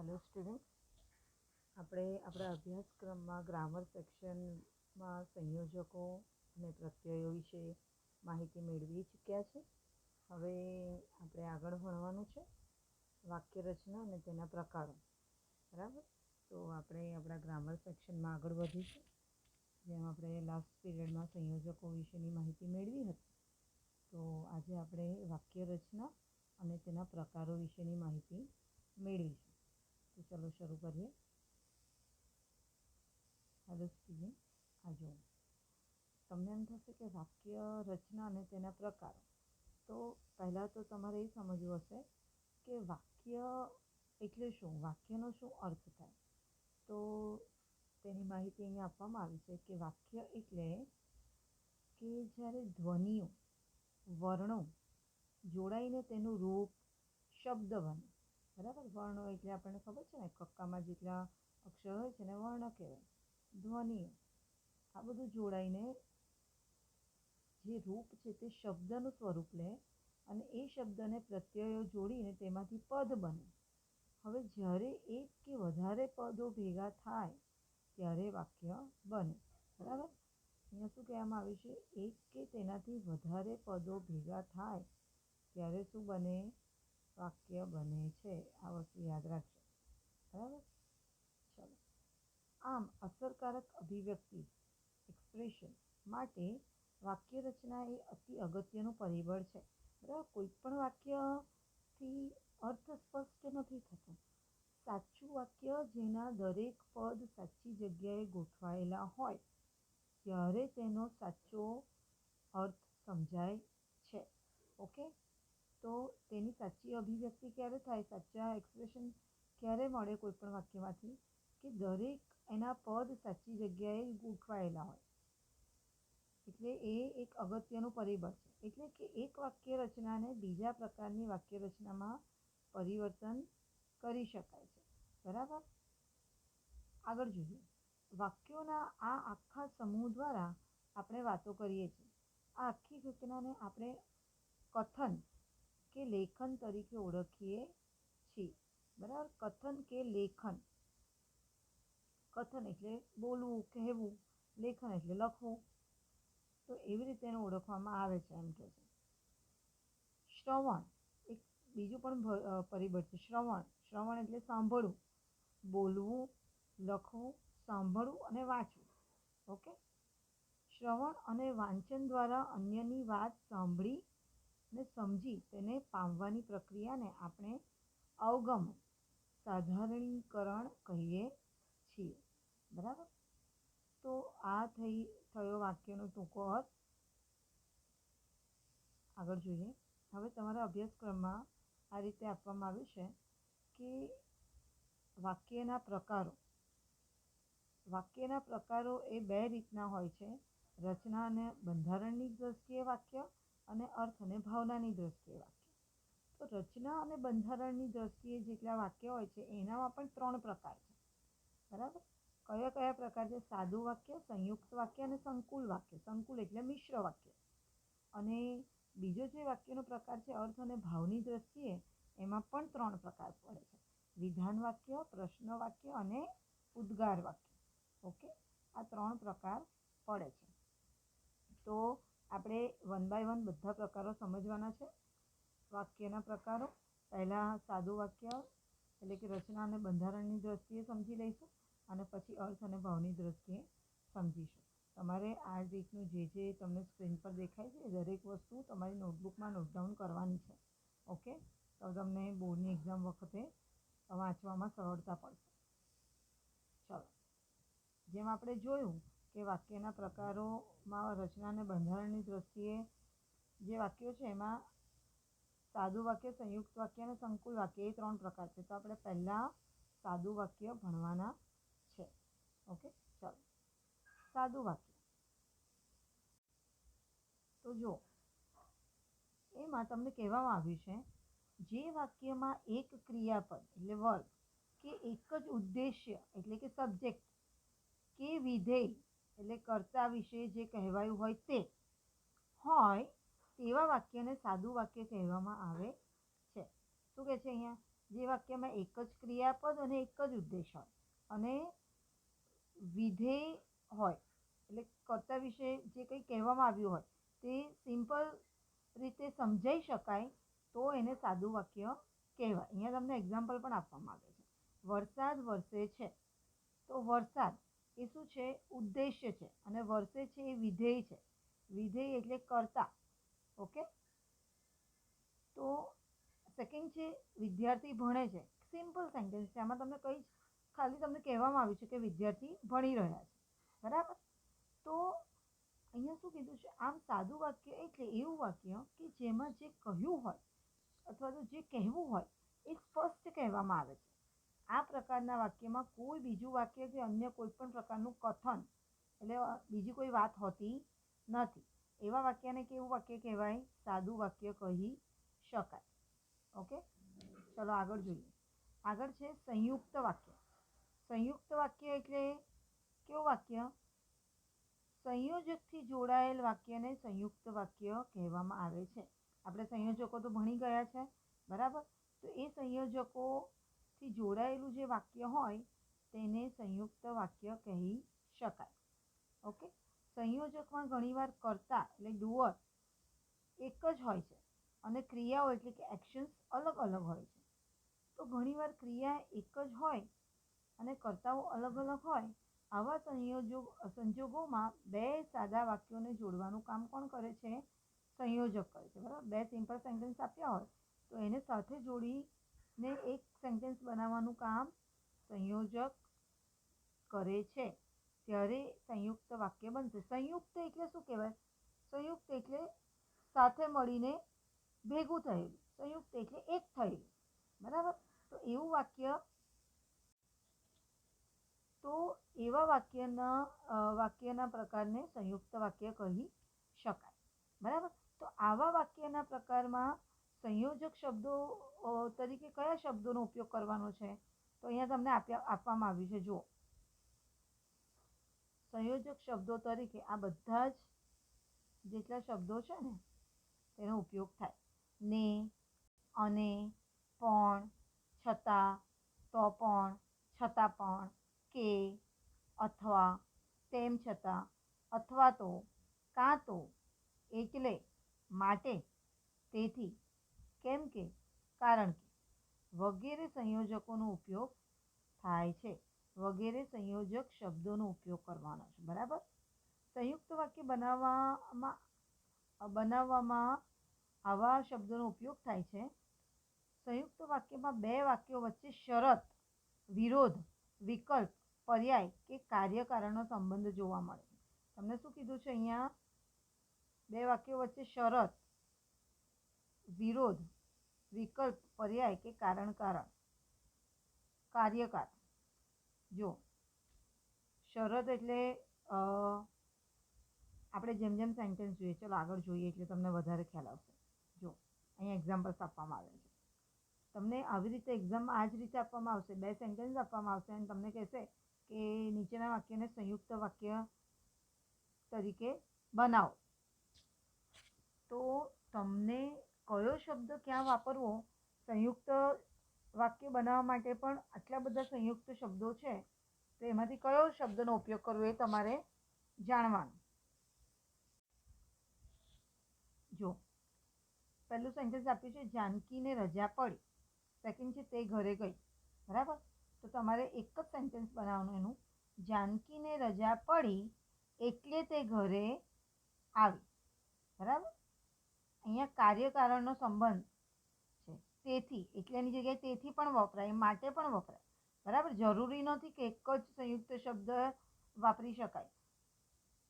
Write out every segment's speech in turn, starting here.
Hello student, આપણે આપણા અભ્યાસક્રમમાં ગ્રામર સેક્શનમાં સંયોજકો અને પ્રત્યયો વિશે માહિતી મેળવી ચૂક્યા છે. હવે આપણે આગળ ભણવાનું છે વાક્ય રચના અને તેના પ્રકારો. બરાબર, તો આપણે આપણા ગ્રામર સેક્શનમાં આગળ વધીશું. જેમ આપણે લાસ્ટ પીરિયડમાં સંયોજકો વિશેની માહિતી મેળવી હતી, તો આજે આપણે વાક્ય રચના અને તેના પ્રકારો વિશેની માહિતી મેળવીશું. તો ચલો શરૂ કરીએ. હેલો સ્ટુડન્ટ, આ જુઓ, તમને એમ થશે કે વાક્ય રચના અને તેના પ્રકારો. તો પહેલાં તો તમારે એ સમજવું હશે કે વાક્ય એટલે શું, વાક્યનો શું અર્થ થાય. તો તેની માહિતી અહીંયા આપવામાં આવી છે કે વાક્ય એટલે કે જ્યારે ધ્વનિઓ, વર્ણો જોડાઈને તેનું રૂપ શબ્દ બને. બરાબર, વર્ણો એટલે આપણને ખબર છે ને, કક્કામાં જેટલા અક્ષર હોય છે ને વર્ણ કહેવાય. ધ્વનિઓ, આ બધું જોડાઈને જે રૂપ છે તે શબ્દનું સ્વરૂપ લે અને એ શબ્દને પ્રત્યયો જોડીને તેમાંથી પદ બને. હવે જ્યારે એક કે વધારે પદો ભેગા થાય ત્યારે વાક્ય બને. બરાબર, અહીંયા શું કહેવામાં આવ્યું છે, એક કે તેનાથી વધારે પદો ભેગા થાય ત્યારે શું બને, વાક્ય બને છે. આ વસ્તુ યાદ રાખજો. બરાબર, ચલો. આમ અસરકારક અભિવ્યક્તિ એક્સપ્રેશન માટે વાક્ય રચના એ અતિ અગત્યનું પરિબળ છે. બરાબર, કોઈ પણ વાક્યથી અર્થ સ્પષ્ટ નથી થતો. સાચું વાક્ય જેના દરેક પદ સાચી જગ્યાએ ગોઠવાયેલા હોય ત્યારે તેનો સાચો અર્થ સમજાય છે. ઓકે, તો તેની સાચી અભિવ્યક્તિ ક્યારે થાય, સાચા એક્સપ્રેશન ક્યારે મળે કોઈ પણ વાક્યમાંથી, કે દરેક એના પદ સાચી જગ્યાએ ગોઠવાયેલા હોય. એટલે એ એક અગત્યનું પરિબળ છે. એટલે કે એક વાક્ય રચનાને બીજા પ્રકારની વાક્ય રચનામાં પરિવર્તન કરી શકાય છે. બરાબર, આગળ જોઈએ. વાક્યોના આ આખા સમૂહ દ્વારા આપણે વાતો કરીએ છીએ. આ આખી ઘટનાને આપણે કથન કે લેખન તરીકે ઓળખીએ છીએ. બરાબર, કથન કે લેખન. કથન એટલે બોલવું, કહેવું. લેખન એટલે લખવું. તો એવી રીતે એને ઓળખવામાં આવે છે. એમ કે છે શ્રવણ, એક બીજું પણ પરિબળ છે. શ્રવણ એટલે સાંભળવું, બોલવું, લખવું, સાંભળવું અને વાંચવું. ઓકે, શ્રવણ અને વાંચન દ્વારા અન્યની વાત સાંભળી અને સમજી તેને પામવાની પ્રક્રિયાને આપણે અવગમન, સાધારણીકરણ કહીએ છીએ. બરાબર, તો આ થયો વાક્યનો ટૂંકો અર્થ. આગળ જોઈએ. હવે તમારા અભ્યાસક્રમમાં આ રીતે આપવામાં આવ્યું છે કે વાક્યના પ્રકારો. વાક્યના પ્રકારો એ બે રીતના હોય છે, રચના અને બંધારણની દ્રષ્ટિએ વાક્ય અને અર્થ અને ભાવનાની દ્રષ્ટિએ વાક્ય. તો રચના અને બંધારણની દ્રષ્ટિએ જેટલા વાક્ય હોય છે એનામાં પણ 3 પ્રકાર છે. બરાબર, કયા કયા પ્રકાર છે? સાદું વાક્ય, સંયુક્ત વાક્ય અને સંકુલ વાક્ય. સંકુલ એટલે મિશ્ર વાક્ય. અને બીજો જે વાક્યનો પ્રકાર છે અર્થ અને ભાવની દ્રષ્ટિએ, એમાં પણ 3 પ્રકાર પડે છે: વિધાન વાક્ય, પ્રશ્ન વાક્ય અને ઉદ્ગાર વાક્ય. ઓકે, આ 3 પ્રકાર પડે છે. તો આપણે 1 બાય 1 બધા પ્રકારો સમજવાના છે. વાક્યના પ્રકારો પહેલાં સાદું વાક્ય એટલે કે રચના અને બંધારણની દ્રષ્ટિએ સમજી લઈશું, અને પછી અર્થ અને ભાવની દ્રષ્ટિએ સમજીશું. તમારે આ રીતનું જે તમને સ્ક્રીન પર દેખાય છે એ દરેક વસ્તુ તમારી નોટબુકમાં નોટડાઉન કરવાની છે. ઓકે, તો તમને બોર્ડની એક્ઝામ વખતે વાંચવામાં સરળતા પડશે. ચલો, જેમ આપણે જોયું કે વાક્યના પ્રકારોમાં રચના અને બંધારણની દ્રષ્ટિએ જે વાક્યો છે એમાં સાદું વાક્ય, સંયુક્ત વાક્ય અને સંકુલ વાક્ય એ 3 પ્રકાર છે. તો આપણે પહેલાં સાદું વાક્ય ભણવાના છે. ઓકે, ચલો. સાદું વાક્ય, તો જો એમાં તમને કહેવામાં આવ્યું છે, જે વાક્યમાં એક ક્રિયાપદ એટલે વર્બ કે એક જ ઉદ્દેશ્ય એટલે કે સબ્જેક્ટ કે વિધેય એટલે કર્તા વિશે જે કહેવાયું હોય તે હોય તેવા વાક્યને સાદું વાક્ય કહેવામાં આવે છે. શું કહે છે અહીંયા? જે વાક્યમાં એક જ ક્રિયાપદ અને એક જ ઉદ્દેશ હોય અને વિધેય હોય, એટલે કર્તા વિશે જે કંઈ કહેવામાં આવ્યું હોય તે સિમ્પલ રીતે સમજાઈ શકાય તો એને સાદું વાક્ય કહેવાય. અહીંયા તમને એક્ઝામ્પલ પણ આપવામાં આવે છે. વરસાદ વરસે છે, તો વરસાદ એ શું છે? ઉદ્દેશ્ય છે, અને વરસે છે એ વિધેય છે. વિધેય એટલે કર્તા. ઓકે, તો સેકન્ડ છે વિદ્યાર્થી ભણે છે. સિમ્પલ સેન્ટેન્સ છે, આમાં તમને કંઈ ખાલી તમને કહેવામાં આવ્યું છે કે વિદ્યાર્થી ભણી રહ્યા છે, બરાબર? તો અહીંયા શું કીધું છે? આમ સાદું વાક્ય એટલે એવું વાક્ય કે જેમાં જે કહ્યું હોય અથવા તો જે કહેવું હોય એ સ્પષ્ટ કહેવામાં આવે છે. આ પ્રકારના વાક્યમાં કોઈ બીજું વાક્ય કે અન્ય કોઈ પણ પ્રકારનું કથન એટલે બીજી કોઈ વાત હોતી નથી. એવા વાક્યને કેવું વાક્ય કહેવાય? સાદું વાક્ય કહી શકાય. ઓકે, ચલો આગળ જોઈએ. આગળ છે સંયુક્ત વાક્ય. સંયુક્ત વાક્ય એટલે કેવું વાક્ય? સંયોજકથી જોડાયેલ વાક્યને સંયુક્ત વાક્ય કહેવામાં આવે છે. આપણે સંયોજકો તો ભણી ગયા છે, બરાબર? તો એ સંયોજકોથી જોડાયેલું જે વાક્ય હોય તેને સંયુક્ત વાક્ય કહી શકાય. ઓકે, સંયોજકમાં ઘણીવાર કર્તા એટલે ડુઅર એક જ હોય છે અને ક્રિયાઓ એટલે કે એક્શન્સ અલગ અલગ હોય છે. તો ઘણીવાર ક્રિયા એક જ હોય અને કર્તાઓ અલગ અલગ હોય. આવા સંજોગોમાં બે સાદા વાક્યોને જોડવાનું કામ કોણ કરે છે? સંયોજક કરે છે, બરાબર? બે સિમ્પલ સેન્ટેન્સ આપ્યા હોય તો એને સાથે જોડીને એક સેન્ટેન્સ બનાવવાનું કામ સંયોજક કરે છે, ત્યારે સંયુક્ત વાક્ય બનશે. સંયુક્ત એટલે શું કહેવાય? સંયુક્ત એટલે સાથે મળીને ભેગું થયેલું. સંયુક્ત એટલે એક થયેલું, બરાબર? તો એવું વાક્ય, તો એવા વાક્યના પ્રકારને સંયુક્ત વાક્ય કહી શકાય, બરાબર? તો આવા વાક્યના પ્રકારમાં સંયોજક શબ્દો તરીકે કયા શબ્દોનો ઉપયોગ કરવાનો છે? તો અહીંયા તમને આપવામાં આવ્યું છે. જુઓ, સંયોજક શબ્દો તરીકે આ બધા જ જેટલા શબ્દો છે ને તેનો ઉપયોગ થાય. ને, અને, પણ, છતાં, તો પણ, છતાં પણ, કે, અથવા, તેમ છતાં, અથવા તો, કાં તો, એટલે, માટે, તેથી, કેમ કે, કારણ કે વગેરે સંયોજકોનો ઉપયોગ થાય છે. વગેરે સંયોજક શબ્દોનો ઉપયોગ કરવાનો છે, બરાબર? સંયુક્ત વાક્ય બનાવવામાં આવા શબ્દોનો ઉપયોગ થાય છે. સંયુક્ત વાક્યમાં બે વાક્યો વચ્ચે શરત, વિરોધ, વિકલ્પ, પર્યાય કે કાર્યકારણનો સંબંધ જોવા મળે છે. તમને શું કીધું છે અહીંયા? બે વાક્યો વચ્ચે શરત, વિરોધ, વિકલ્પ, પર્યાય કે કાર્યકારણ. જો શરત એટલે આપણે જેમ જેમ સેન્ટેન્સ જોઈએ, ચલો આગળ જોઈએ એટલે તમને વધારે ખ્યાલ આવશે. જો અહીંયા એક્ઝામ્પલ્સ આપવામાં આવે છે. તમને આવી રીતે એક્ઝામમાં આ જ રીતે આપવામાં આવશે. બે સેન્ટેન્સ આપવામાં આવશે અને તમને કહેશે કે નીચેના વાક્યને સંયુક્ત વાક્ય તરીકે બનાવો. તો તમને કયો શબ્દ ક્યાં વાપરવો, સંયુક્ત વાક્ય બનાવવા માટે પણ આટલા બધા સંયુક્ત શબ્દો છે, તો એમાંથી કયો શબ્દનો ઉપયોગ કરવો એ તમારે જાણવાનું. જો પહેલું સેન્ટેન્સ આપ્યું છે જાનકીને રજા પડી. સેકન્ડ છે તે ઘરે ગઈ, બરાબર? તો તમારે એક જ સેન્ટેન્સ બનાવવાનું એનું. જાનકીને રજા પડી એટલે તે ઘરે આવી, બરાબર? અહીંયા કાર્યકારણનો સંબંધ છે. તેથી એટલેની જગ્યાએ તેથી પણ વપરાય, માટે પણ વપરાય, બરાબર? જરૂરી નથી કે એક જ સંયુક્ત શબ્દ વાપરી શકાય.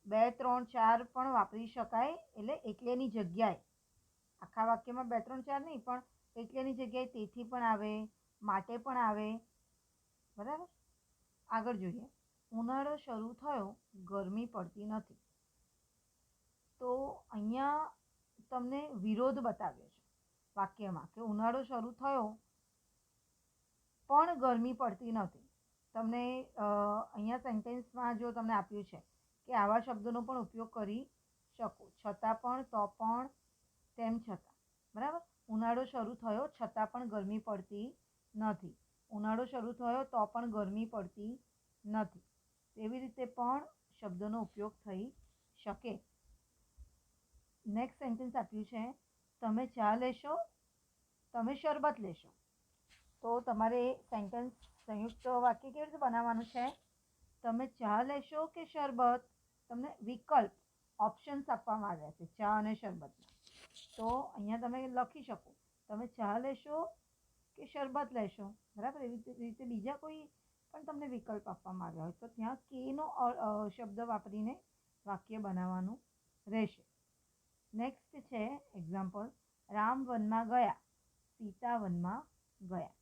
2, 3, 4 પણ વાપરી શકાય. એટલે એટલેની જગ્યાએ, આખા વાક્યમાં 2, 3, 4 નહીં, પણ એટલેની જગ્યાએ તેથી પણ આવે, માટે પણ આવે, બરાબર? આગળ જોઈએ. ઉનાળો શરૂ થયો, ગરમી પડતી નથી. તો અહીંયા તમને વિરોધ બતાવ્યો છે વાક્યમાં કે ઉનાળો શરૂ થયો પણ ગરમી પડતી નથી. તમને અહીંયા સેન્ટેન્સમાં જો તમને આપ્યું છે કે આવા શબ્દોનો પણ ઉપયોગ કરી શકો. છતાં પણ, તો પણ, તેમ છતાં, બરાબર? ઉનાળો શરૂ થયો છતાં પણ ગરમી પડતી નથી. ઉનાળો શરૂ થયો તો પણ ગરમી પડતી નથી. તેવી રીતે પણ શબ્દોનો ઉપયોગ થઈ શકે. નેક્સ્ટ સેન્ટેન્સ આપ્યું છે, તમે ચા લેશો, તમે શરબત લેશો. તો તમારે સેન્ટેન્સ સંયુક્ત વાક્ય કેવી રીતે બનાવવાનું છે? તમે ચા લેશો કે શરબત? તમને વિકલ્પ ઓપ્શન્સ આપવામાં આવ્યા છે ચા અને શરબતના. તો અહીંયા તમે લખી શકો તમે ચા લેશો કે શરબત લેશો, બરાબર. એવી રીતે બીજા કોઈ પણ તમને વિકલ્પ આપવામાં આવ્યા હોય તો ત્યાં કેનો શબ્દ વાપરીને વાક્ય બનાવવાનું રહેશે. નેક્સ્ટ છે એક્ઝામ્પલ, રામ વનમાં ગયા, સીતા વનમાં ગયા.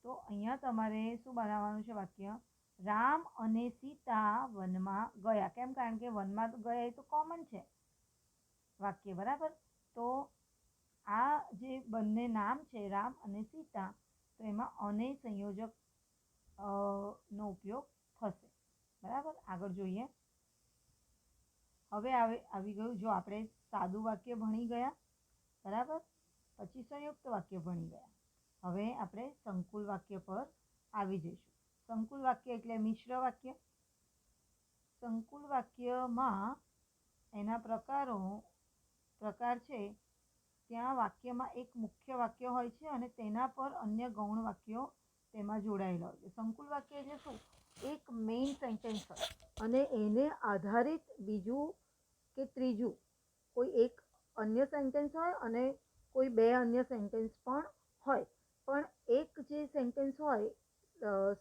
તો અહીંયા તમારે શું બનાવવાનું છે વાક્ય? રામ અને સીતા વનમાં ગયા. કેમ? કારણ કે વનમાં ગયા એ તો કોમન છે વાક્ય, બરાબર. તો આ જે બંને નામ છે રામ અને સીતા, તો એમાં અને સંયોજક નો ઉપયોગ થશે, બરાબર. આગળ જોઈએ. હવે આવી ગયું, જો આપણે સાદું વાક્ય ભણી ગયા, બરાબર, પછી સંયુક્ત વાક્ય ભણી ગયા. હવે આપણે સંકુલ વાક્ય પર આવી જઈશું. સંકુલ વાક્ય એટલે મિશ્ર વાક્ય. સંકુલ વાક્યમાં એના પ્રકાર છે. ત્યાં વાક્યમાં એક મુખ્ય વાક્ય હોય છે અને તેના પર અન્ય ગૌણ વાક્યો તેમાં જોડાયેલા હોય છે. સંકુલ વાક્ય એટલે શું? એક મેઇન સેન્ટેન્સ હોય અને એને આધારિત બીજું કે ત્રીજું કોઈ એક અન્ય સેન્ટેન્સ હોય અને કોઈ બે અન્ય સેન્ટેન્સ પણ હોય. પણ એક જે સેન્ટેન્સ હોય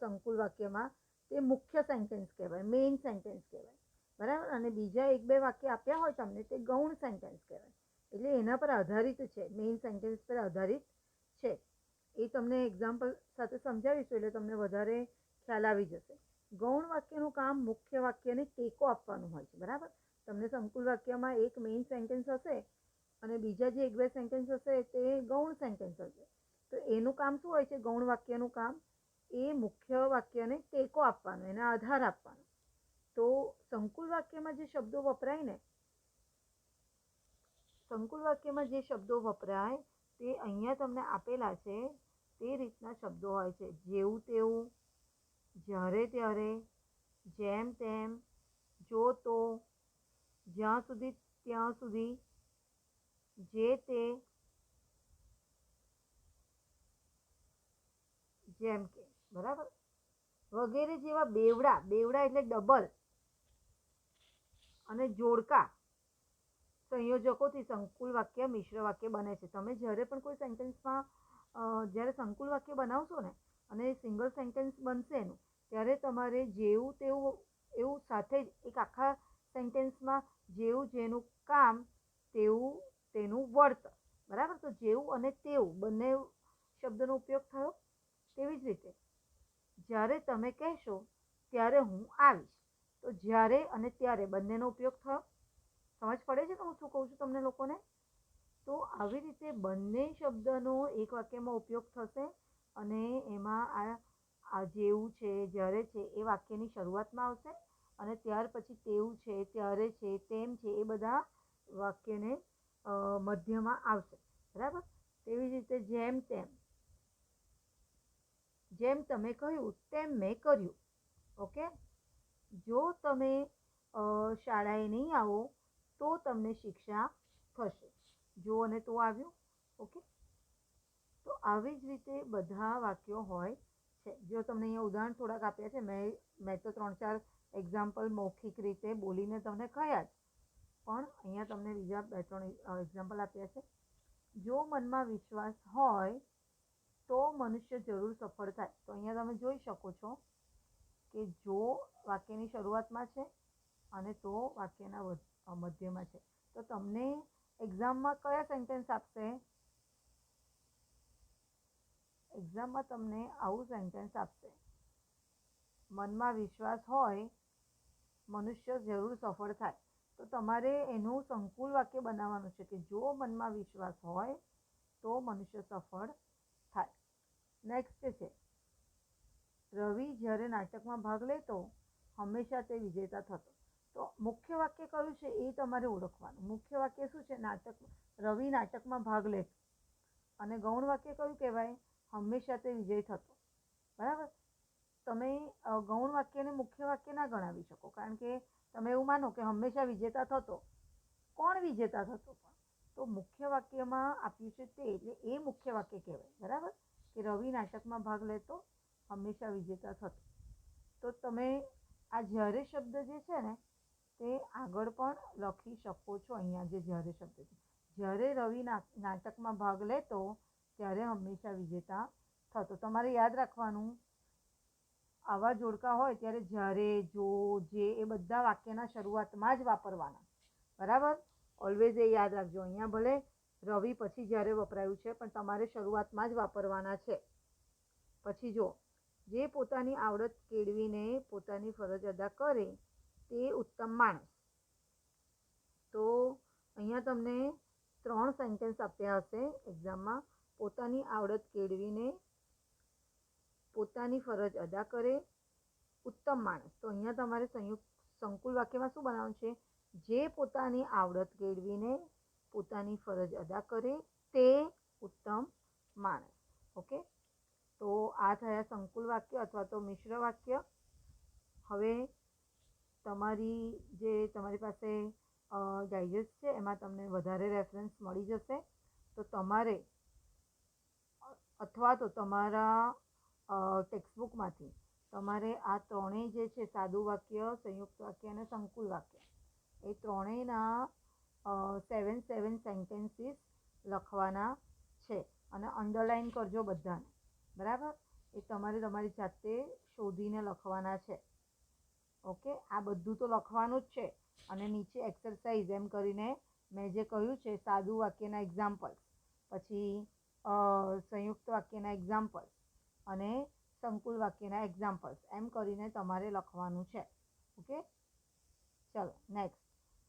સંકુલ વાક્યમાં તે મુખ્ય સેન્ટેન્સ કહેવાય, મેઇન સેન્ટેન્સ કહેવાય, બરાબર. અને બીજા એક બે વાક્ય આપ્યા હોય તમને તે ગૌણ સેન્ટેન્સ કહેવાય. એટલે એના પર આધારિત છે, મેઇન સેન્ટેન્સ પર આધારિત છે. એ તમને એક્ઝામ્પલ સાથે સમજાવીશું એટલે તમને વધારે ખ્યાલ આવી જશે. ગૌણ વાક્યનું કામ મુખ્ય વાક્યને ટેકો આપવાનું હોય છે, બરાબર. તમને સંકુલ વાક્યમાં એક મેઇન સેન્ટેન્સ હશે અને બીજા જે એક બે સેન્ટેન્સ હશે તે ગૌણ સેન્ટેન્સ હશે. તો એનું કામ શું હોય છે? ગૌણ વાક્યનું કામ એ મુખ્ય વાક્યને ટેકો આપવાનો, એને આધાર આપવાનો. તો સંકુલ વાક્યમાં જે શબ્દો વપરાય ને, સંકુલ વાક્યમાં જે શબ્દો વપરાય તે અહીંયા તમને આપેલા છે તે રીતના શબ્દો હોય છે. જેવું તેવું, જ્યારે ત્યારે, જેમ તેમ, જો તો, જ્યાં સુધી ત્યાં સુધી, જે તે, જેમ કે, બરાબર, વગેરે જેવા બેવડા એટલે ડબલ અને જોડકા સંયોજકોથી સંકુલ વાક્ય મિશ્ર વાક્ય બને છે. તમે જ્યારે પણ કોઈ સેન્ટેન્સમાં જ્યારે સંકુલ વાક્ય બનાવશો ને અને સિંગલ સેન્ટેન્સ બનશે એનું, ત્યારે તમારે જેવું તેવું એવું સાથે જ એક આખા સેન્ટેન્સમાં જેવું જેનું કામ તેવું તેનું વર્તન, બરાબર. તો જેવું અને તેવું બંને શબ્દનો ઉપયોગ થયો. તેવી જ રીતે જ્યારે તમે કહેશો ત્યારે હું આવીશ, તો જ્યારે અને ત્યારે બંનેનો ઉપયોગ થયો. સમજ પડે છે કે હું શું કહું છું તમને લોકોને? તો આવી રીતે બંને શબ્દનો એક વાક્યમાં ઉપયોગ થશે અને એમાં આ જેવું છે, જ્યારે છે એ વાક્યની શરૂઆતમાં આવશે અને ત્યાર પછી તેવું છે, ત્યારે છે, તેમ છે એ બધા વાક્યને મધ્યમાં આવશે, બરાબર. તેવી જ રીતે જેમ તેમ, જેમ તમે કહ્યું તેમ મેં કર્યું. ઓકે. જો તમે શાળાએ નહીં આવો તો તમને શિક્ષા થશે. જો અને તો આવ્યું. ઓકે. તો આવી જ રીતે બધા વાક્યો હોય છે. જો તમને અહીંયા ઉદાહરણ થોડાક આપ્યા છે, મેં તો 3-4 એક્ઝામ્પલ મૌખિક રીતે બોલીને તમને કહ્યા જ, પણ અહીંયા તમને બીજા 2-3 એક્ઝામ્પલ આપ્યા છે. જો મનમાં વિશ્વાસ હોય તો મનુષ્ય જરૂર સફળ થાય. તો અહીંયા તમે જોઈ શકો છો કે જો વાક્યની શરૂઆતમાં છે અને તો વાક્યના મધ્યમાં છે. તો તમને એક્ઝામમાં કયા સેન્ટેન્સ આપશે? એક્ઝામમાં તમને આવું સેન્ટેન્સ આપશે, મનમાં વિશ્વાસ હોય મનુષ્ય જરૂર સફળ થાય. તો તમારે એનું સંકુલ વાક્ય બનાવવાનું છે કે જો મનમાં વિશ્વાસ હોય તો મનુષ્ય સફળ થાય. નેક્સ્ટ છે, રવિ જ્યારે નાટકમાં ભાગ લેતો હંમેશા તે વિજેતા થતો. તો મુખ્ય વાક્ય કયું છે એ તમારે ઓળખવાનું. મુખ્ય વાક્ય શું છે? રવિ નાટકમાં ભાગ લેતો. અને ગૌણ વાક્ય કયું કહેવાય? હંમેશા તે વિજય થતો, બરાબર. તમે ગૌણ વાક્યને મુખ્ય વાક્ય ના ગણાવી શકો, કારણ કે તમે એવું માનો કે હંમેશા વિજેતા થતો. કોણ વિજેતા થતો? પણ તો મુખ્ય વાક્યમાં આપ્યું છે તે, એટલે એ મુખ્ય વાક્ય કહેવાય, બરાબર. કે રવિ નાટકમાં ભાગ લેતો, હંમેશા વિજેતા થતો. તો તમે આ જ્યારે શબ્દ જે છે ને તે આગળ પણ લખી શકો છો. અહીંયા જે જ્યારે શબ્દ છે, જ્યારે રવિ નાટકમાં ભાગ લેતો ત્યારે હંમેશા વિજેતા થતો. તમારે યાદ રાખવાનું, આવા જોડકા હોય ત્યારે જ્યારે, જો, જે એ બધા વાક્યના શરૂઆતમાં જ વાપરવાના, બરાબર. ઓલવેઝ એ યાદ રાખજો. અહીંયા ભલે રવિ પછી જ્યારે વપરાયું છે, પણ તમારે શરૂઆતમાં જ વાપરવાના છે. પછી જો, જે પોતાની આવડત કેળવીને પોતાની ફરજ અદા કરે તે ઉત્તમ માણસ. તો અહીંયા તમને 3 સેન્ટેન્સ આપ્યા હશે એક્ઝામમાં. પોતાની આવડત કેળવીને પોતાની ફરજ અદા કરે, ઉત્તમ માણસ. તો અહીંયા તમારે સંકુલ વાક્યમાં શું બનાવવાનું છે? જે પોતાની આવડત કેળવીને પોતાની ફરજ અદા કરે તે ઉત્તમ માણસ. ઓકે, તો આ થયા સંકુલ વાક્ય અથવા તો મિશ્ર વાક્ય. હવે તમારી પાસે ડાયજેસ્ટ છે, એમાં તમને વધારે રેફરન્સ મળી જશે. તો તમારે અથવા તો તમારા ટેક્સ્ટબુકમાંથી તમારે આ ત્રણેય જે છે, સાદું વાક્ય, સંયુક્ત વાક્ય અને સંકુલ વાક્ય, એ ત્રણેયના 7 સેન્ટેન્સીસ લખવાના છે. અને અંડરલાઈન કરજો બધાને, બરાબર. એ તમારે તમારી જાતે શોધીને લખવાના છે. ઓકે, આ બધું તો લખવાનું જ છે. અને નીચે એક્સરસાઇઝ એમ કરીને મેં જે કહ્યું છે, સાદું વાક્યના એક્ઝામ્પલ્સ, પછી સંયુક્ત વાક્યના એક્ઝામ્પલ્સ અને સંકુલ વાક્યના એક્ઝામ્પલ્સ, એમ કરીને તમારે લખવાનું છે. ઓકે, ચલો નેક્સ્ટ.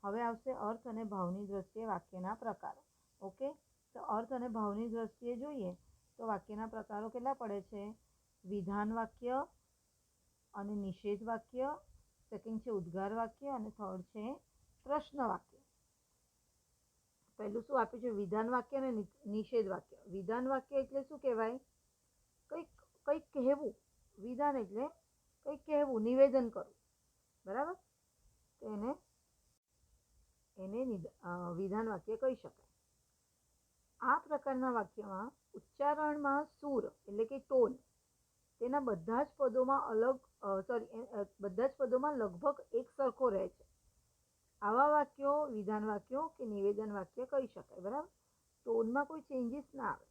હવે આવશે અર્થ અને ભાવની દ્રષ્ટિએ વાક્યના પ્રકારો. ઓકે, તો અર્થ અને ભાવની દ્રષ્ટિએ જોઈએ તો વાક્યના પ્રકારો કેટલા પડે છે? વિધાન વાક્ય અને નિષેધ વાક્ય, સેકન્ડ છે ઉદ્ગાર વાક્ય, અને થર્ડ છે પ્રશ્ન વાક્ય. પહેલું શું આપ્યું છે? વિધાન વાક્ય અને નિષેધ વાક્ય. વિધાન વાક્ય એટલે શું કહેવાય? કંઈક કહેવું. વિધાન એટલે કંઈક કહેવું, નિવેદન કરવું, બરાબર. તો એને વિધાન વાક્ય કહી શકાય. આ પ્રકારના વાક્યમાં ઉચ્ચારણમાં સૂર એટલે કે ટોન તેના બધા જ પદોમાં લગભગ એક સરખો રહે છે. આવા વાક્યો વિધાન વાક્યો કે નિવેદન વાક્ય કહી શકાય, બરાબર. ટોનમાં કોઈ ચેન્જીસ ના આવે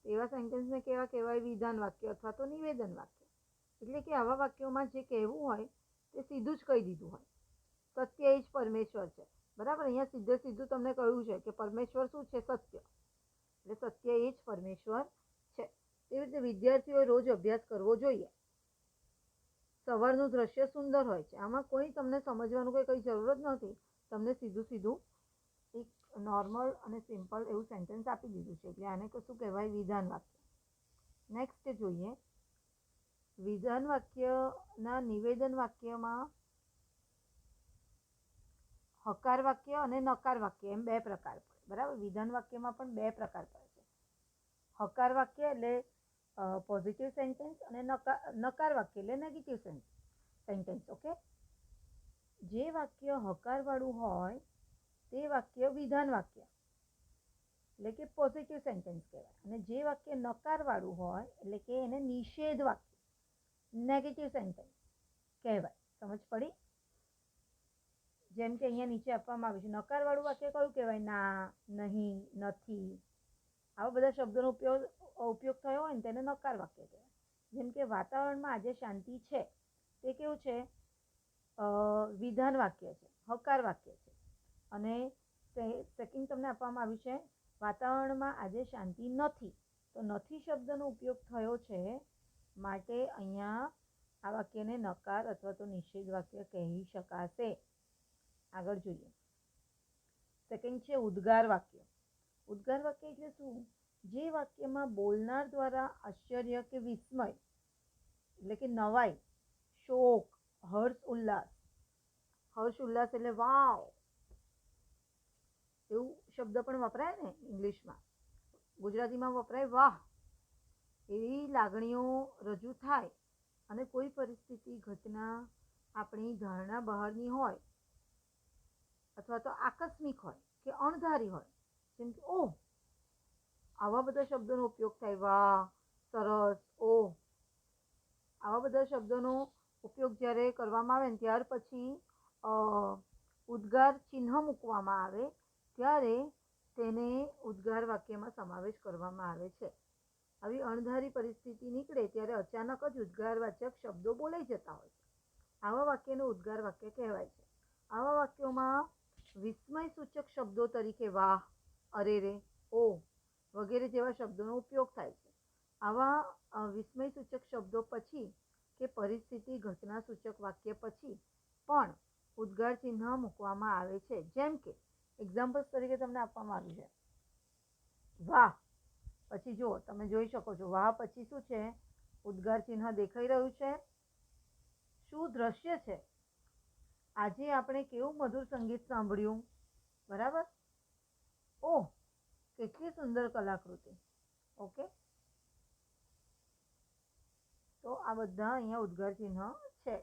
તેવા સેન્ટેન્સને કેવા કહેવાય? વિધાન વાક્ય અથવા તો નિવેદન વાક્ય. એટલે કે આવા વાક્યોમાં જે કહેવું હોય તે સીધું જ કહી દીધું હોય. સત્ય એ જ પરમેશ્વર છે, બરાબર. અહીંયા સીધું તમને કહ્યું છે કે પરમેશ્વર શું છે? સત્ય. એટલે સત્ય એ જ પરમેશ્વર છે. તેવી રીતે વિદ્યાર્થીઓએ રોજ અભ્યાસ કરવો જોઈએ. સવારનું દ્રશ્ય સુંદર હોય છે. આમાં કોઈ તમને સમજવાનું કઈ જરૂર જ નથી. તમને સીધું એક નોર્મલ અને સિમ્પલ એવું સેન્ટેન્સ આપી દીધું છે. એટલે આને કશું કહેવાય? વિધાન વાક્ય. નેક્સ્ટ જોઈએ, વિધાન વાક્યના નિવેદન વાક્યમાં હકાર વાક્ય અને નકાર વાક્ય એમ 2 પ્રકાર પડે, બરાબર. વિધાન વાક્યમાં પણ 2 પ્રકાર પડે છે. હકાર વાક્ય એટલે પોઝિટિવ સેન્ટેન્સ અને નકાર વાક્ય એટલે નેગેટિવ સેન્ટેન્સ. ઓકે, જે વાક્ય હકારવાળું હોય તે વાક્ય વિધાન વાક્ય એટલે કે પોઝિટિવ સેન્ટેન્સ કહેવાય. અને જે વાક્ય નકારવાળું હોય એટલે કે એને નિષેધ વાક્ય, નેગેટિવ સેન્ટેન્સ કહેવાય. સમજ પડી? જેમ કે અહીંયા નીચે આપવામાં આવ્યું છે, નકારવાળું વાક્ય કયું કહેવાય? ના, નહીં, નથી, આવા બધા શબ્દોનો ઉપયોગ થયો હોય ને તેને નકાર વાક્ય કહેવાય. જેમ કે વાતાવરણમાં આજે શાંતિ છે, તે કેવું છે? વિધાન વાક્ય છે, હકાર વાક્ય છે. અને સેકન્ડ તમને આપવામાં આવ્યું છે, વાતાવરણમાં આજે શાંતિ નથી, તો નથી શબ્દનો ઉપયોગ થયો છે, માટે અહીંયા આ વાક્યને નકાર અથવા તો નિષેધ વાક્ય કહી શકાશે. આગળ જોઈએ, સેકન્ડ છે ઉદ્ગાર વાક્ય. ઉદ્ગાર વાક્ય એટલે શું? જે વાક્યમાં બોલનાર દ્વારા આશ્ચર્ય કે વિસ્મય એટલે કે નવાઈ, શોક, હર્ષ ઉલ્લાસ એટલે વાવ એવું શબ્દ પણ વપરાય ને ઇંગ્લિશમાં. ગુજરાતીમાં વપરાય વાહ. એવી લાગણીઓ રજૂ થાય અને કોઈ પરિસ્થિતિ ઘટના આપણી ધારણા બહારની હોય અથવા તો આકસ્મિક હોય કે અણધારી હોય, જેમ કે ઓહ, આવા બધા શબ્દોનો ઉપયોગ થાય, વાહ, સરસ, ઓહ, આવા બધા શબ્દોનો ઉપયોગ જ્યારે કરવામાં આવે ને ત્યાર પછી ઉદ્ગાર ચિહ્ન મૂકવામાં આવે ત્યારે તેને ઉદ્ગાર વાક્યમાં સમાવેશ કરવામાં આવે છે. આવી અણધારી પરિસ્થિતિ નીકળે ત્યારે અચાનક જ ઉદ્ગારવાચક શબ્દો બોલાઈ જતા હોય છે. આવા વાક્યને ઉદ્ગાર વાક્ય કહેવાય છે. આવા વાક્યોમાં વિસ્મય સૂચક શબ્દો તરીકે વાહ, અરે રે, ઓ વગેરે જેવા શબ્દોનો ઉપયોગ થાય છે. આવા વિસ્મય સૂચક શબ્દો પછી કે પરિસ્થિતિ ઘટના સૂચક વાક્ય પછી પણ ઉદ્ગાર ચિહ્ન મૂકવામાં આવે છે. જેમ કે એક્ઝામ્પલ્સ તરીકે તમને આપવામાં આવ્યું છે, વાહ પછી જુઓ, તમે જોઈ શકો છો, વાહ પછી શું છે? ઉદ્ગાર ચિહ્ન દેખાઈ રહ્યું છે. શું દ્રશ્ય છે! આજે આપણે કેવું મધુર સંગીત સાંભળ્યું, બરાબર? ઓહ, કેટલી સુંદર કલાકૃતિ. ઓકે, તો આ બધા અહીંયા ઉદ્ગાર ચિહ્ન છે.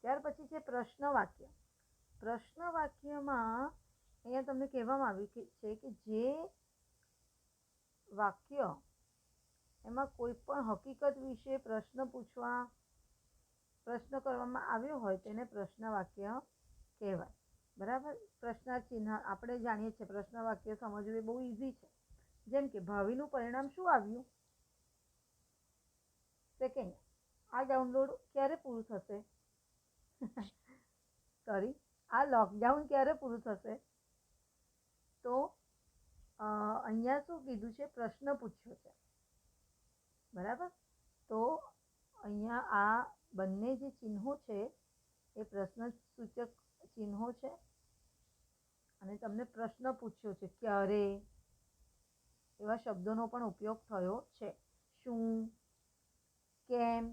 ત્યાર પછી છે પ્રશ્ન વાક્ય. પ્રશ્ન વાક્યમાં અહીંયા તમને કહેવામાં આવ્યું છે કે જે વાક્ય એમાં કોઈ પણ હકીકત વિશે પ્રશ્ન કરવામાં આવ્યો હોય તેને પ્રશ્ન વાક્ય કહેવાય, બરાબર? પ્રશ્નાર્થ ચિહ્ન આપણે જાણીએ છીએ, પ્રશ્ન વાક્ય સમજવું એ બહુ ઇઝી છે. જેમ કે ભાવિનું પરિણામ શું આવ્યું? સેકન્ડ, આ ડાઉનલોડ ક્યારે પૂરું થશે? સોરી, આ લોકડાઉન ક્યારે પૂરું થશે? તો અહીંયા શું કીધું છે? પ્રશ્ન પૂછ્યો છે, બરાબર? તો અહીંયા આ બંને જે ચિહ્નો છે એ પ્રશ્ન સૂચક ચિહ્નો છે અને તમને પ્રશ્ન પૂછ્યો છે, ક્યારે, એવા શબ્દોનો પણ ઉપયોગ થયો છે. શું, કેમ,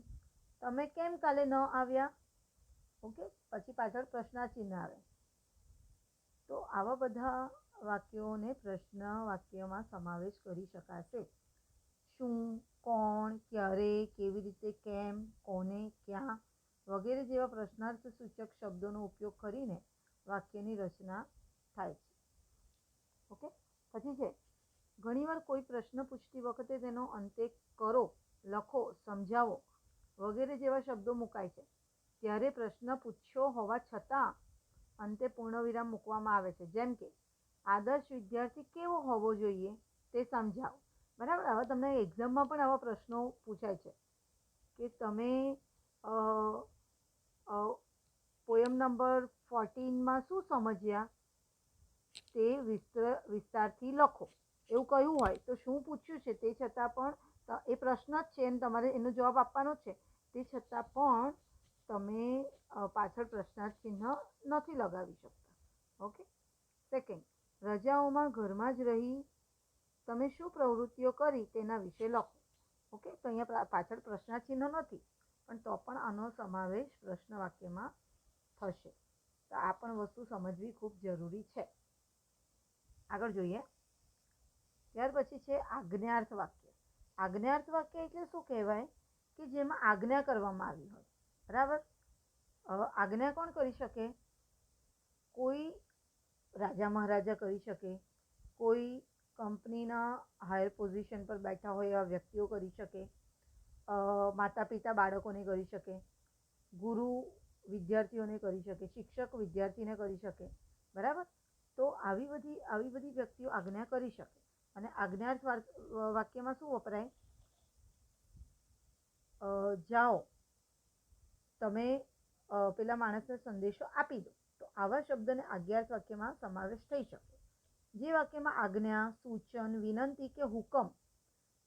તમે કેમ કાલે ન આવ્યા? ઓકે, પછી પાછળ પ્રશ્નાર્થ ચિહ્ન આવે. તો આવા બધા વાક્યોને પ્રશ્ન વાક્યમાં સમાવેશ કરી શકાશે. શું, કોણ, ક્યારે, કેવી રીતે, કેમ, કોને, ક્યાં વગેરે જેવા પ્રશ્નાર્થ સૂચક શબ્દોનો ઉપયોગ કરીને વાક્યની રચના થાય છે. ઓકે, પછી છે ઘણીવાર કોઈ પ્રશ્ન પૂછતી વખતે તેનો અંતે કરો, લખો, સમજાવો વગેરે જેવા શબ્દો મુકાય છે. ત્યારે પ્રશ્ન પૂછ્યો હોવા છતાં અંતે પૂર્ણવિરામ મૂકવામાં આવે છે. જેમ કે આદર્શ વિદ્યાર્થી કેવો હોવો જોઈએ તે સમજાવો, બરાબર? હવે તમને એક્ઝામમાં પણ આવા પ્રશ્નો પૂછાય છે કે તમે પોયમ નંબર 14માં શું સમજ્યા તે વિસ્તારથી લખો, એવું કહ્યું હોય તો શું પૂછ્યું છે તે છતાં પણ એ પ્રશ્ન જ છે અને તમારે એનો જવાબ આપવાનો છે, તે છતાં પણ તમે પાછળ પ્રશ્નાર્થ ચિહ્ન નથી લગાવી શકતા. ઓકે, સેકન્ડ, રજાઓમાં ઘરમાં જ રહી તમે શું પ્રવૃત્તિઓ કરી તેના વિશે લખો. ઓકે, તો અહીંયા પાછળ પ્રશ્નાર્થ ચિહ્ન નથી, પણ તો પણ આનો સમાવેશ પ્રશ્ન વાક્યમાં થશે. તો આ પણ વસ્તુ સમજવી ખૂબ જરૂરી છે. આગળ જોઈએ. ત્યાર પછી છે આજ્ઞાર્થ વાક્ય. આજ્ઞાર્થ વાક્ય એટલે શું કહેવાય? કે જેમાં આજ્ઞા કરવામાં આવી હોય, બરાબર? આજ્ઞા કોણ કરી શકે? કોઈ રાજા મહારાજા કરી શકે, કોઈ કંપનીના હાયર પોઝિશન પર બેઠા હોય એવા વ્યક્તિઓ કરી શકે, માતા પિતા બાળકોને કરી શકે, ગુરુ વિદ્યાર્થીઓને કરી શકે, શિક્ષક વિદ્યાર્થીને કરી શકે, બરાબર? તો આવી બધી વ્યક્તિઓ આજ્ઞા કરી શકે. અને આજ્ઞાર્થ વાક્યમાં શું વપરાય? જાઓ, તમે પેલા માણસને સંદેશો આપી દો. તો આવા શબ્દને આજ્ઞાર્થ વાક્યમાં સમાવેશ થઈ શકે. જે વાક્યમાં આજ્ઞા, સૂચન, વિનંતી કે હુકમ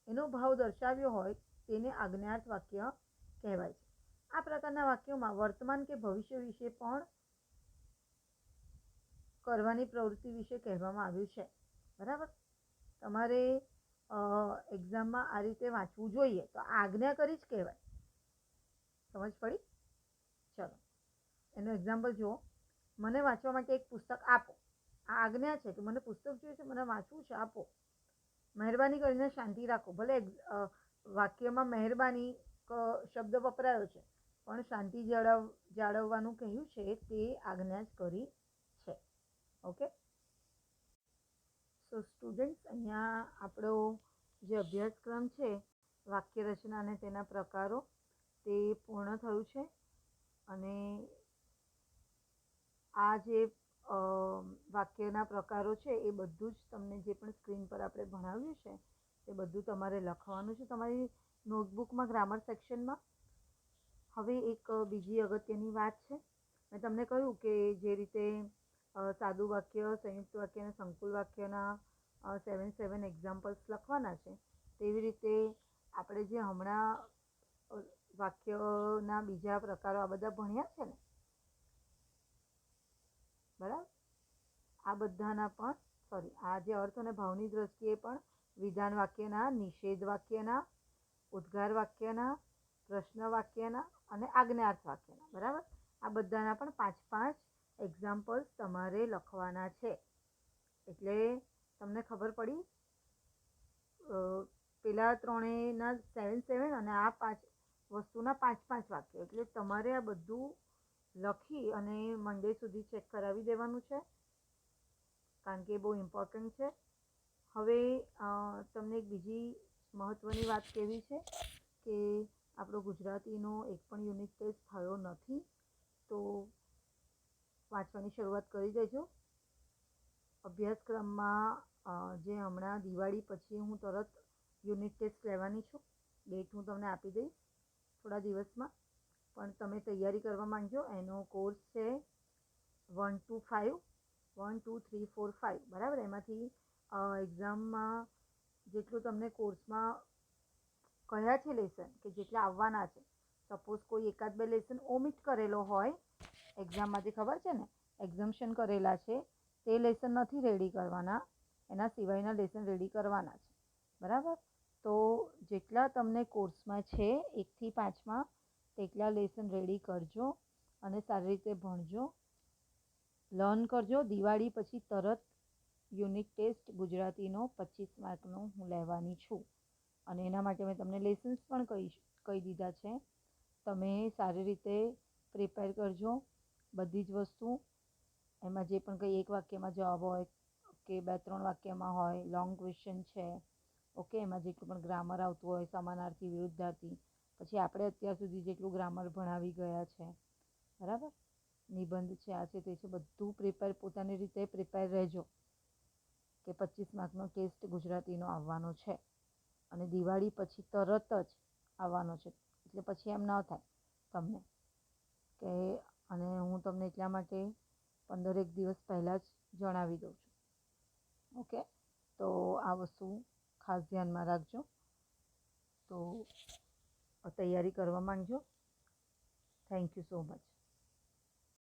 એનો ભાવ દર્શાવ્યો હોય તેને આજ્ઞાર્થ વાક્ય કહેવાય છે. આ પ્રકારના વાક્યોમાં વર્તમાન કે ભવિષ્ય વિશે પણ કરવાની પ્રવૃત્તિ વિશે કહેવામાં આવ્યું છે, બરાબર? તમારે એક્ઝામમાં આ રીતે વાંચવું જોઈએ. તો આજ્ઞા કરી જ કહેવાય. સમજ પડી? ચલો, એનું એક્ઝામ્પલ જુઓ. મને વાંચવા માટે એક પુસ્તક આપો. આ આજ્ઞા છે કે મને પુસ્તક જોઈએ છે, મને વાંચવું છે, આપો. મહેરબાની કરીને શાંતિ રાખો. ભલે વાક્યમાં મહેરબાની શબ્દ વપરાયો છે, પણ શાંતિ જાળવવાનું કહ્યું છે તે આજ્ઞા જ કરી છે. ઓકે, સો સ્ટુડન્ટ્સ, અહીંયા આપણો જે અભ્યાસક્રમ છે વાક્ય રચના અને તેના પ્રકારો તે પૂર્ણ થયું છે. અને આ જે વાક્યના પ્રકારો છે એ બધું જ તમને જે પણ સ્ક્રીન પર આપણે ભણાવ્યું છે એ બધું તમારે લખવાનું છે તમારી નોટબુકમાં, ગ્રામર સેક્શનમાં. હવે એક બીજી અગત્યની વાત છે. મેં તમને કહ્યું કે જે રીતે સાદું વાક્ય, સંયુક્ત વાક્ય અને સંકુલ વાક્યના 7 એક્ઝામ્પલ્સ લખવાના છે, તેવી રીતે આપણે જે હમણાં વાક્યના બીજા પ્રકારો આ બધા ભણ્યા છે ને, બરાબર, આ બધાના પણ આ જે અર્થ અને ભાવની દ્રષ્ટિએ પણ વિધાન વાક્યના, નિષેધ વાક્યના, ઉદ્ગાર વાક્યના, પ્રશ્ન વાક્યના અને આજ્ઞાર્થ વાક્યના, બરાબર, આ બધાના પણ 5 એક્ઝામ્પલ્સ તમારે લખવાના છે. એટલે તમને ખબર પડી, પેલા ત્રણેયના 7 અને આ 5 વસ્તુના 5 વાક્યો. એટલે તમારે આ બધું લખી અને મંડે સુધી ચેક કરાવી દેવાનું છે, કારણ કે એ બહુ ઇમ્પોર્ટન્ટ છે. હવે તમને એક બીજી મહત્ત્વની વાત કહેવી છે કે આપણો ગુજરાતીનો એક પણ યુનિટ ટેસ્ટ થયો નથી, તો વાંચવાની શરૂઆત કરી દેજો. અભ્યાસક્રમમાં જે હમણાં દિવાળી પછી હું તરત યુનિટ ટેસ્ટ લેવાની છું, ડેટ હું તમને આપી દઈશ થોડા દિવસમાં, પણ તમે તૈયારી કરવા માંડજો. એનો કોર્સ છે 1 to 5, 1 2 3 4 5, બરાબર. એમાંથી એક્ઝામમાં જેટલું તમને કોર્સમાં કયા છે લેસન કે જેટલા આવવાના છે, સપોઝ કોઈ એકાદ બે લેસન ઓમિટ કરેલો હોય એક્ઝામમાંથી, ખબર છે ને, એક્ઝમ્પશન કરેલા છે, તે લેસન નથી રેડી કરવાના, એના સિવાયના લેસન રેડી કરવાના છે, બરાબર. તો જેટલા તમને કોર્સમાં છે 1 થી 5માં તેટલા લેસન રેડી કરજો અને સારી રીતે ભણજો, લર્ન કરજો. દિવાળી પછી તરત યુનિટ ટેસ્ટ ગુજરાતીનો 25 માર્કનો હું લેવાની છું, અને એના માટે મેં તમને લેસન્સ પણ કહી દીધા છે. તમે સારી રીતે પ્રિપેર કરજો બધી જ વસ્તુ. એમાં જે પણ કંઈ એક વાક્યમાં જવાબ હોય કે 2-3 વાક્યમાં હોય, લોંગ ક્વેશ્ચન છે, ઓકે, એમાં જેટલું પણ ગ્રામર આવતું હોય, સમાનાર્થી, વિરુદ્ધાર્થી, પછી આપણે અત્યાર સુધી જેટલું ગ્રામર ભણાવી ગયા છે, બરાબર, નિબંધ છે, આ છે, તે છે, બધું પ્રિપેર, પોતાની રીતે પ્રિપેર રહેજો કે 25 માર્કનો ટેસ્ટ ગુજરાતીનો આવવાનો છે અને દિવાળી પછી તરત જ આવવાનો છે. એટલે પછી એમ ન થાય તમને કે, અને હું તમને એટલા માટે 15 દિવસ પહેલાં જ જણાવી દઉં છું. ઓકે, તો આ વસ્તુ ખાસ ધ્યાનમાં રાખજો. તો તૈયારી કરવા માંડજો. Thank you so much.